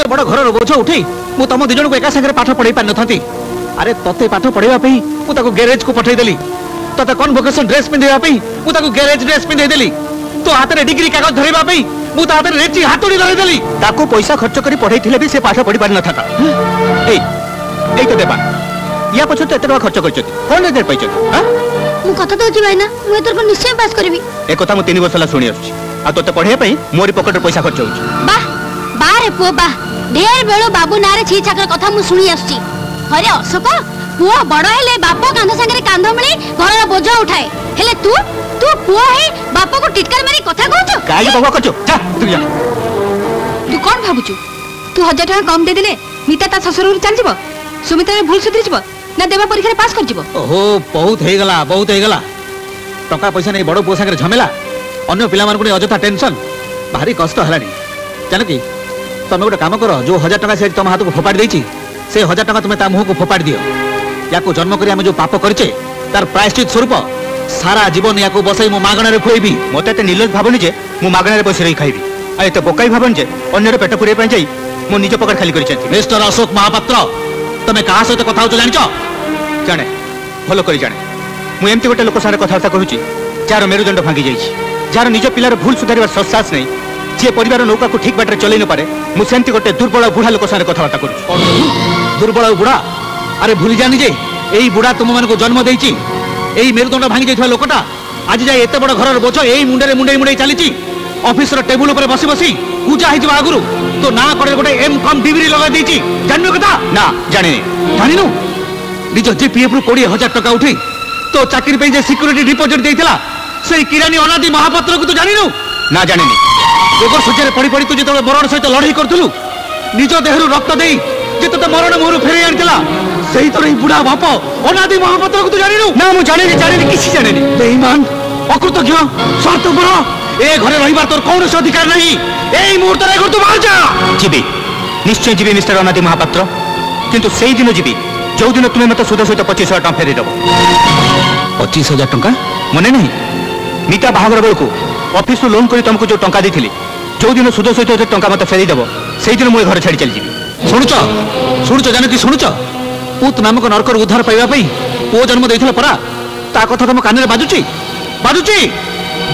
बड़ घर बोझ उठे मु तुम दिज को एका सागर पाठ पढ़ाई पारि न अरे तते पाठ पढ़ाई मुझे गैरेज को पठेदेली तते कन्वोकेशन ड्रेस पिंधाई मुझे गैरेज ड्रेस पिंधाई तो हाथ में डिग्री कागज धरवाई मुझे हाथ में रेची हाथुड़ी धरदेली ताको पैसा खर्च कर पढ़ाई भी से पाठ पढ़ी पारि न था तो देवा या पछे तो एते टका खर्च करछथि कोन रे पाइछ हां मु कथा दोछि भाईना मु एतर को निश्चय पास करबी ए कथा मु 3 वर्ष ला सुनी आछी आ तोते पढे पई मोरी पॉकेट रे पैसा खर्च होछ वाह बा रे पो बा ढेर बेलो बाबू नारे छी छाकर कथा मु सुनी आछी अरे अशोक पुओ बड़ हेले बाप कांध संगे कांध मिली घर बोझ उठाए हेले तू तू पुओ हे बाप को टिटकर मारी कथा कहछ काई बाबा कहछ जा तू कोन भाबुछु तू 1000 टका कम दे देले मिता ता ससुर चल जीव सुमिता भूल सुधरी जीव ना देवा परीक्षा पास कर जीव ओहो बहुत हे गला टका पैसा नहीं बड़ पुओ संगे झमेला अन्य पिला मानकु ने अजथा टेंशन भारी कष्ट हलानी जान कि तुम गोटे काम कर जो 1000 टका से तुम हाथ को फोपाड़ी देछि से 1000 टका तुम ता मुह को फोपाड़ी दियो या को जन्म करी हम जो पाप करछे तार प्रायश्चित स्वरूप सारा जीवन या को बसई मो मागणा रे खुएबी मते ते निर्लज भाबनी जे मो मागणा रे बसई रही खाइबी आ एते बोकाई भाबन जे अन्य रे पेट पुरे पई जाई मो निज पकड़ खाली करि छथि मिस्टर अशोक महापात्र तमे कहा सहित कथा हो जानिछ जाने भलो करी जाने मु एमती गोटे लोक सारे कथावार्ता करूची जार मेरुदंड भांगी जाइछि जार निज पिलार भूल सुधारिबार सत्सास नहीं जे परिवार नौका को ठीक बाटरे चलै न पारे मु सेमती गोटे दुर्बल बुढ़ा लोक सारे कथावार्ता करूची दुर्बल बुढ़ा अरे भूली जानी जे एई बुढ़ा तुम मन को जन्म देइछि एई मेरुदंड भांगी जाइथवा लोकटा आज जाय एते बड़ घर बोझ एई मुंडे मुंडे चलीछि ऑफिस रो टेबल ऊपर बसी बसी पूजा हिजवा आगुरु तो ना करे गोटे M.Com डिग्री लगा देछि जानिनो कथा ना जानिनु निज जीपीएफ रु 20,000 टका उठी तो चाकरी पे जे सिक्योरिटी डिपॉजिट देइथिला से किरानी अनादि महापात्र को तो जानिनु ना जानिनी एगो सज्जरे पड़ी पड़ी तू जेतले मरण सहित लड़ाई करथुलु निज देहरु रक्त देई जे तते मरण मोहरु फेरै आनथिला सेही तोर बुढ़ा बाप अनादि महापात्र को तो जानिनु ना मु जानिनी किछि जानिनी बेईमान अकृतज्ञ स्वार्थपर ए घरे रहिबार तोर कौन अधिकार नहीं एई मुहूर्त रे घर तू बाहर जा जीबी निश्चय जीबी मिस्टर अनादि महापात्र किंतु सेही दिन जीबी जो दिन तुम्हें मत सुध सहित 25,000 टका फेरी देव 25,000 टका मने नहीं मीता बाहागर बेलू ऑफिस लोन कर तुमको जो टंका देती जो दिन सुध सहित टंका मत फेरी देव से दिन मुझे घर छाड़ी चली जी शुणुच जानकी शुणुच पूत नामक नरकर उद्धार पाइबा पुओ जन्म देइथिला परा ता कथा तुम कान में बाजुची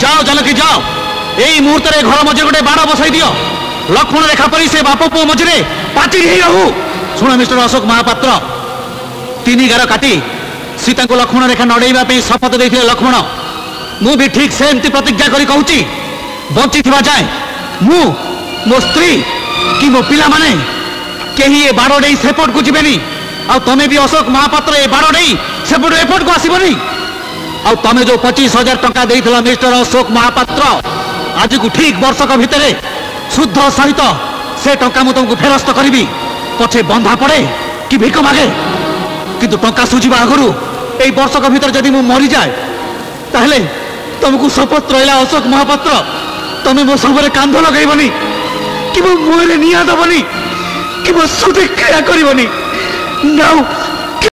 जाओ जानकी जाओ एई मुहूर्त रे घर मझे गोटे बाड़ बसाई दियो लक्ष्मण रेखा परी से बाप पुओ मझे पाचिरी ही रहू शुण मिस्टर अशोक महापात्र 3 गार काटी सीता को लक्ष्मण रेखा नड़ेबा शपथ देते लक्ष्मण मु भी ठीक सेमती प्रतिज्ञा करी कहूची बंची थिबा जाए मु मो स्त्री कि मो पिला माने केही ए बाड़ डेई सेपट को जिबेनी आ तमे भी अशोक महापात्र ए बाड़ डेई सेपट एपट को आसीबनी आ तमे जो 25,000 टका देइथला मिस्टर अशोक महापात्र आज को ठीक वर्षक भितरे शुद्ध सहित से टका मु तुमको फेरस्त करी पछे बंधा पड़े कि भिक मागे किंतु टंका सुझिबा आगरु ए वर्षक भीतर जदि मु मरी जाए ताहले तुमको शपथ रहिला अशोक महापात्र तमे मो सबरे कांध लगैबनी कि मो मुहरे निया दबनी कि मो सुधि क्रिया करबनी नाउ